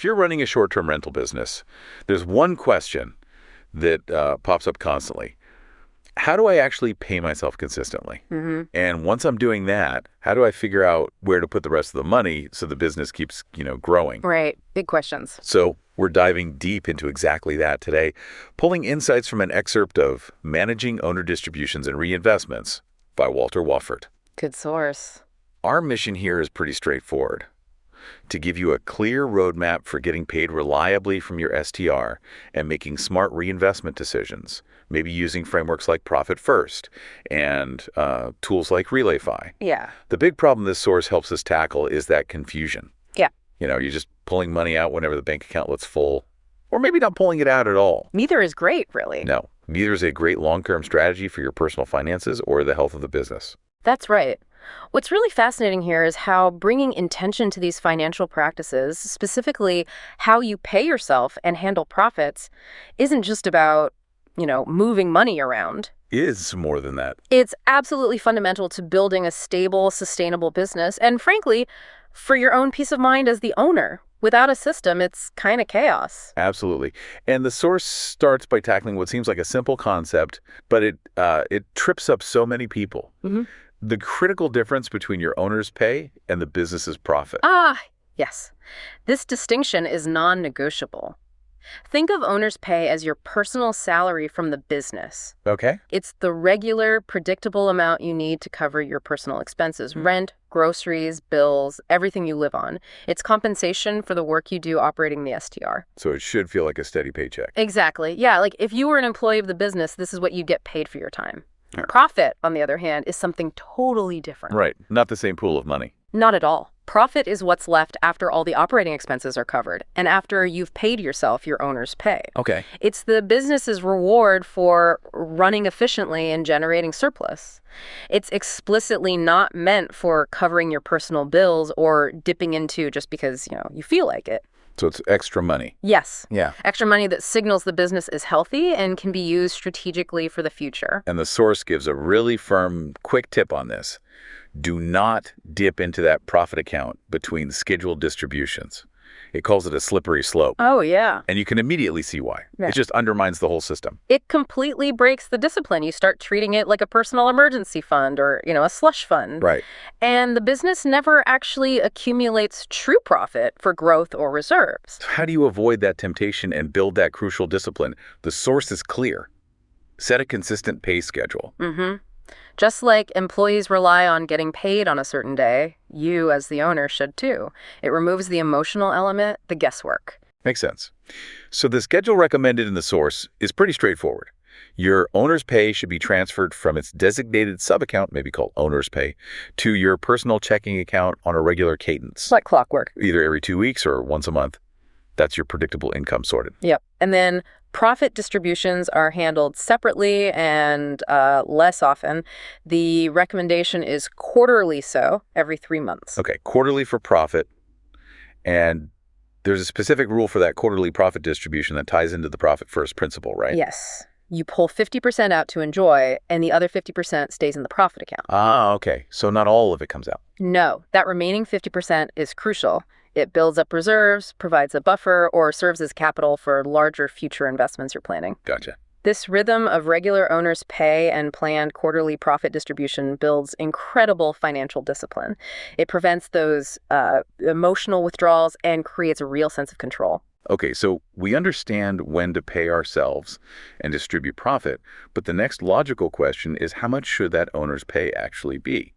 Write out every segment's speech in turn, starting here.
if you're running a short-term rental business, there's one question that pops up constantly. How do I actually pay myself consistently? And once I'm doing that, how do I figure out where to put the rest of the money so the business keeps, growing? Right. Big questions. So we're diving deep into exactly that today, pulling insights from an excerpt of Managing Owner Distributions and Reinvestments by Walter Wofford. Good source. Our mission here is pretty straightforward. To give you a clear roadmap for getting paid reliably from your STR and making smart reinvestment decisions, maybe using frameworks like Profit First and tools like RelayFi. Yeah. The big problem this source helps us tackle is that confusion. Yeah. You're just pulling money out whenever the bank account looks full, or maybe not pulling it out at all. Neither is great, really. No, neither is a great long-term strategy for your personal finances or the health of the business. That's right. What's really fascinating here is how bringing intention to these financial practices, specifically how you pay yourself and handle profits, isn't just about, moving money around. Is more than that. It's absolutely fundamental to building a stable, sustainable business, and frankly, for your own peace of mind as the owner. Without a system, it's kind of chaos. Absolutely. And the source starts by tackling what seems like a simple concept, but it trips up so many people. The critical difference between your owner's pay and the business's profit. Yes. This distinction is non-negotiable. Think of owner's pay as your personal salary from the business. Okay. It's the regular, predictable amount you need to cover your personal expenses, rent, groceries, bills, everything you live on. It's compensation for the work you do operating the STR. So it should feel like a steady paycheck. Exactly. Yeah, like if you were an employee of the business, this is what you get paid for your time. Profit, on the other hand, is something totally different. Right. Not the same pool of money. Not at all. Profit is what's left after all the operating expenses are covered and after you've paid yourself your owner's pay. Okay. It's the business's reward for running efficiently and generating surplus. It's explicitly not meant for covering your personal bills or dipping into just because, you feel like it. So it's extra money. Yes. Yeah. Extra money that signals the business is healthy and can be used strategically for the future. And the source gives a really firm, quick tip on this. Do not dip into that profit account between scheduled distributions. It calls it a slippery slope. Oh, yeah. And you can immediately see why. Yeah. It just undermines the whole system. It completely breaks the discipline. You start treating it like a personal emergency fund or, a slush fund. Right. And the business never actually accumulates true profit for growth or reserves. So how do you avoid that temptation and build that crucial discipline? The source is clear. Set a consistent pay schedule. Just like employees rely on getting paid on a certain day, you as the owner should too. It removes the emotional element, the guesswork. Makes sense. So the schedule recommended in the source is pretty straightforward. Your owner's pay should be transferred from its designated sub-account, maybe called owner's pay, to your personal checking account on a regular cadence. Like clockwork. Either every 2 weeks or once a month. That's your predictable income sorted. Yep. And then profit distributions are handled separately and less often. The recommendation is quarterly, so every 3 months. Okay, quarterly for profit. And there's a specific rule for that quarterly profit distribution that ties into the profit first principle, right? Yes. You pull 50% out to enjoy, and the other 50% stays in the profit account. Okay. So not all of it comes out. No, that remaining 50% is crucial. It builds up reserves, provides a buffer, or serves as capital for larger future investments you're planning. Gotcha. This rhythm of regular owner's pay and planned quarterly profit distribution builds incredible financial discipline. It prevents those emotional withdrawals and creates a real sense of control. Okay, so we understand when to pay ourselves and distribute profit, but the next logical question is how much should that owner's pay actually be?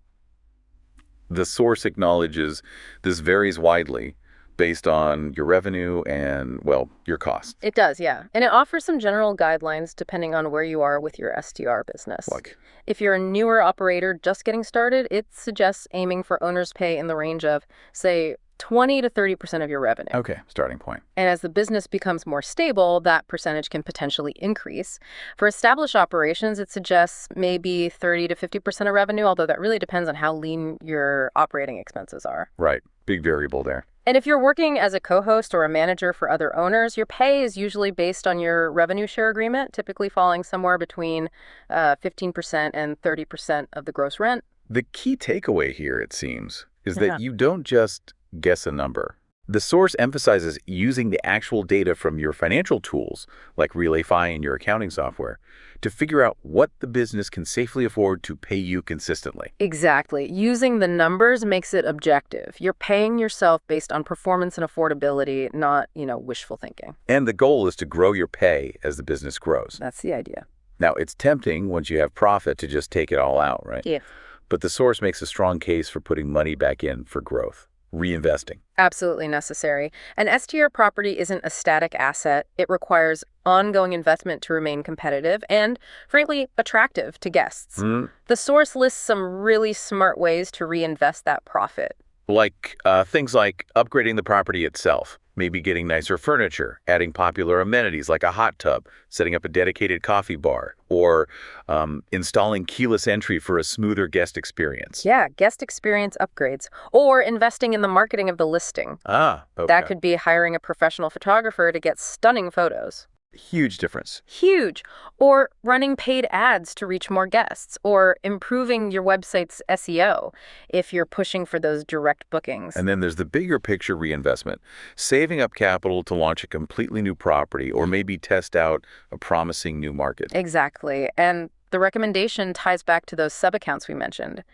The source acknowledges this varies widely based on your revenue and, well, your costs. It does, yeah. And it offers some general guidelines depending on where you are with your STR business. Like? If you're a newer operator just getting started, it suggests aiming for owner's pay in the range of, say, 20 to 30% of your revenue. Okay, starting point. And as the business becomes more stable, that percentage can potentially increase. For established operations, it suggests maybe 30 to 50% of revenue, although that really depends on how lean your operating expenses are. Right. Big variable there. And if you're working as a co-host or a manager for other owners, your pay is usually based on your revenue share agreement, typically falling somewhere between 15% and 30% of the gross rent. The key takeaway here, it seems, is that you don't just guess a number. The source emphasizes using the actual data from your financial tools, like RelayFi and your accounting software, to figure out what the business can safely afford to pay you consistently. Exactly. Using the numbers makes it objective. You're paying yourself based on performance and affordability, not, wishful thinking. And the goal is to grow your pay as the business grows. That's the idea. Now, it's tempting once you have profit to just take it all out, right? Yeah. But the source makes a strong case for putting money back in for growth, reinvesting. Absolutely necessary. An STR property isn't a static asset. It requires ongoing investment to remain competitive and, frankly, attractive to guests. The source lists some really smart ways to reinvest that profit. Like things like upgrading the property itself, maybe getting nicer furniture, adding popular amenities like a hot tub, setting up a dedicated coffee bar, or installing keyless entry for a smoother guest experience. Yeah, guest experience upgrades, or investing in the marketing of the listing. Okay. That could be hiring a professional photographer to get stunning photos. Huge difference. Huge. Or running paid ads to reach more guests, or improving your website's SEO if you're pushing for those direct bookings. And then there's the bigger picture reinvestment, saving up capital to launch a completely new property or maybe test out a promising new market. Exactly. And the recommendation ties back to those sub-accounts we mentioned.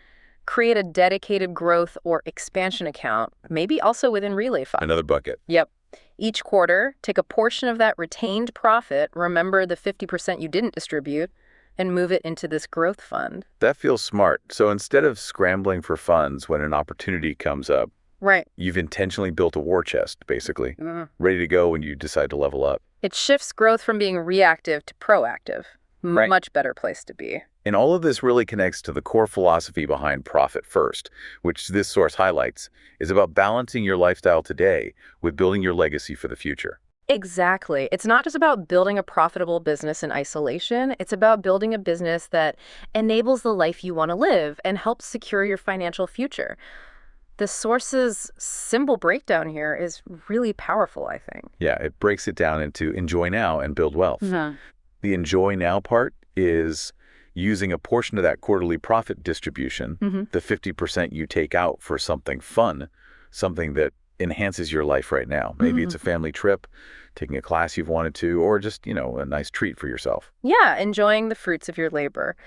Create a dedicated growth or expansion account, maybe also within RelayFi. Another bucket. Yep. Each quarter, take a portion of that retained profit, remember the 50% you didn't distribute, and move it into this growth fund. That feels smart. So instead of scrambling for funds when an opportunity comes up, Right. you've intentionally built a war chest, basically, ready to go when you decide to level up. It shifts growth from being reactive to proactive. Right. Much better place to be. And all of this really connects to the core philosophy behind Profit First, which this source highlights, is about balancing your lifestyle today with building your legacy for the future. Exactly. It's not just about building a profitable business in isolation. It's about building a business that enables the life you want to live and helps secure your financial future. The source's symbol breakdown here is really powerful, I think. Yeah, it breaks it down into enjoy now and build wealth. The enjoy now part is using a portion of that quarterly profit distribution, the 50% you take out for something fun, something that enhances your life right now. Maybe it's a family trip, taking a class you've wanted to, or just, a nice treat for yourself. Yeah, enjoying the fruits of your labor.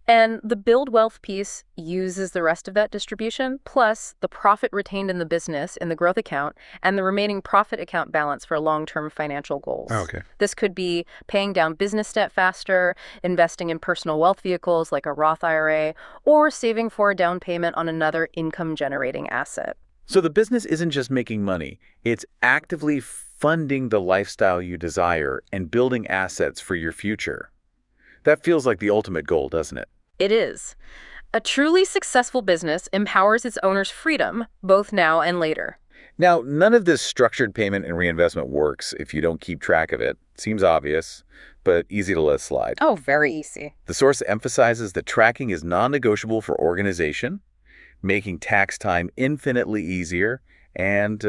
And the build wealth piece uses the rest of that distribution, plus the profit retained in the business in the growth account and the remaining profit account balance for long-term financial goals. Okay. This could be paying down business debt faster, investing in personal wealth vehicles like a Roth IRA, or saving for a down payment on another income-generating asset. So the business isn't just making money, it's actively funding the lifestyle you desire and building assets for your future. That feels like the ultimate goal, doesn't it? It is. A truly successful business empowers its owners' freedom, both now and later. Now, none of this structured payment and reinvestment works if you don't keep track of it. Seems obvious, but easy to let slide. Oh, very easy. The source emphasizes that tracking is non-negotiable for organization, making tax time infinitely easier, and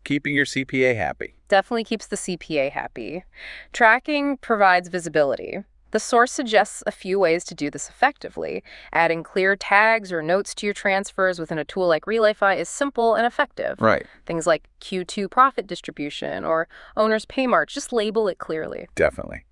keeping your CPA happy. Definitely keeps the CPA happy. Tracking provides visibility. The source suggests a few ways to do this effectively. Adding clear tags or notes to your transfers within a tool like RelayFi is simple and effective. Right. Things like Q2 profit distribution or owner's pay march, just label it clearly. Definitely.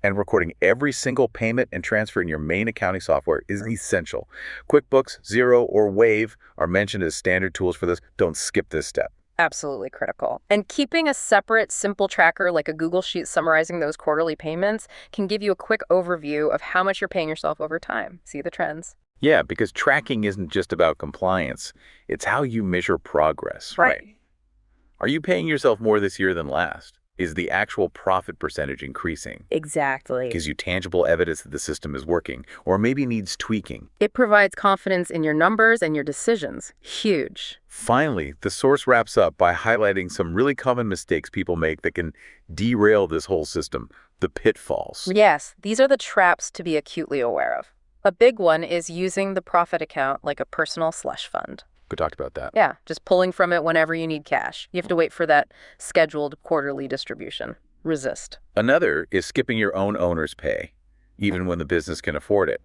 And recording every single payment and transfer in your main accounting software is essential. QuickBooks, Xero, or Wave are mentioned as standard tools for this. Don't skip this step. Absolutely critical. And keeping a separate, simple tracker like a Google Sheet summarizing those quarterly payments can give you a quick overview of how much you're paying yourself over time. See the trends. Yeah, because tracking isn't just about compliance. It's how you measure progress. Right. Are you paying yourself more this year than last? Is the actual profit percentage increasing? Exactly. Gives you tangible evidence that the system is working, or maybe needs tweaking. It provides confidence in your numbers and your decisions. Huge. Finally, the source wraps up by highlighting some really common mistakes people make that can derail this whole system, the pitfalls. Yes, these are the traps to be acutely aware of. A big one is using the profit account like a personal slush fund. We talked about that. Yeah, just pulling from it whenever you need cash. You have to wait for that scheduled quarterly distribution. Resist. Another is skipping your own owner's pay, even when the business can afford it.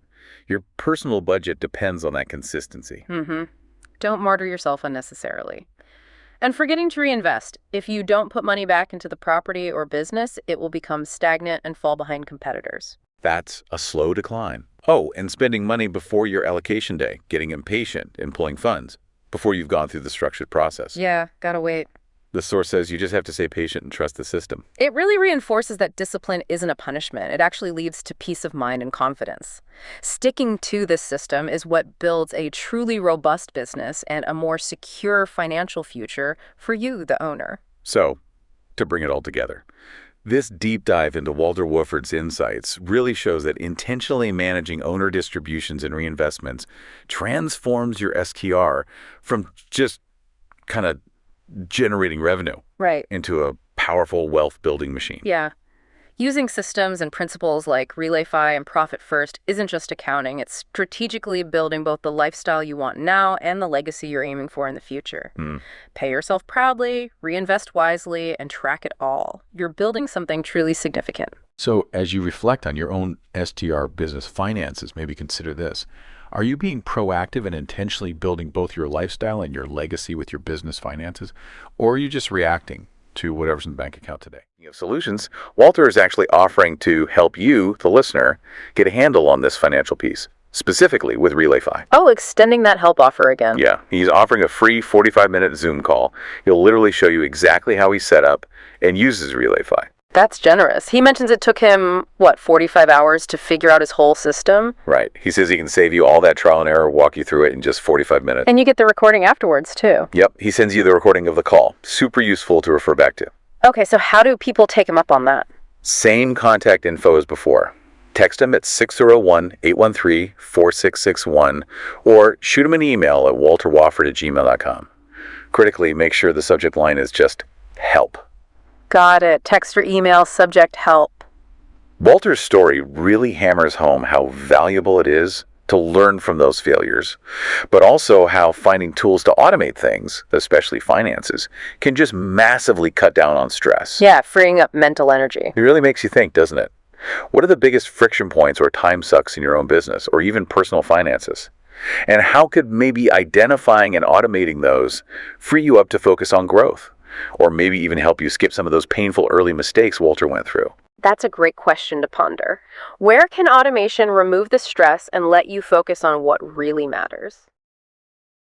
Your personal budget depends on that consistency. Don't martyr yourself unnecessarily. And forgetting to reinvest. If you don't put money back into the property or business, it will become stagnant and fall behind competitors. That's a slow decline. Oh, and spending money before your allocation day, getting impatient in pulling funds before you've gone through the structured process. Yeah, gotta wait. The source says you just have to stay patient and trust the system. It really reinforces that discipline isn't a punishment. It actually leads to peace of mind and confidence. Sticking to this system is what builds a truly robust business and a more secure financial future for you, the owner. So, to bring it all together, this deep dive into Walter Wofford's insights really shows that intentionally managing owner distributions and reinvestments transforms your STR from just kind of generating revenue Right. into a powerful wealth-building machine. Yeah. Using systems and principles like RelayFi and Profit First isn't just accounting. It's strategically building both the lifestyle you want now and the legacy you're aiming for in the future. Pay yourself proudly, reinvest wisely, and track it all. You're building something truly significant. So as you reflect on your own STR business finances, maybe consider this. Are you being proactive and intentionally building both your lifestyle and your legacy with your business finances? Or are you just reacting to whatever's in the bank account today? Solutions, Walter is actually offering to help you, the listener, get a handle on this financial piece, specifically with RelayFi. Oh, extending that help offer again. Yeah, he's offering a free 45-minute Zoom call. He'll literally show you exactly how he's set up and uses RelayFi. That's generous. He mentions it took him, 45 hours to figure out his whole system? Right. He says he can save you all that trial and error, walk you through it in just 45 minutes. And you get the recording afterwards, too. Yep, he sends you the recording of the call. Super useful to refer back to. Okay, so how do people take him up on that? Same contact info as before. Text him at 601-813-4661 or shoot him an email at walterwofford@gmail.com. Critically, make sure the subject line is just help. Got it. Text or email, subject help. Walter's story really hammers home how valuable it is to learn from those failures, but also how finding tools to automate things, especially finances, can just massively cut down on stress. Yeah, freeing up mental energy. It really makes you think, doesn't it? What are the biggest friction points or time sucks in your own business or even personal finances? And how could maybe identifying and automating those free you up to focus on growth? Or maybe even help you skip some of those painful early mistakes Walter went through? That's a great question to ponder. Where can automation remove the stress and let you focus on what really matters?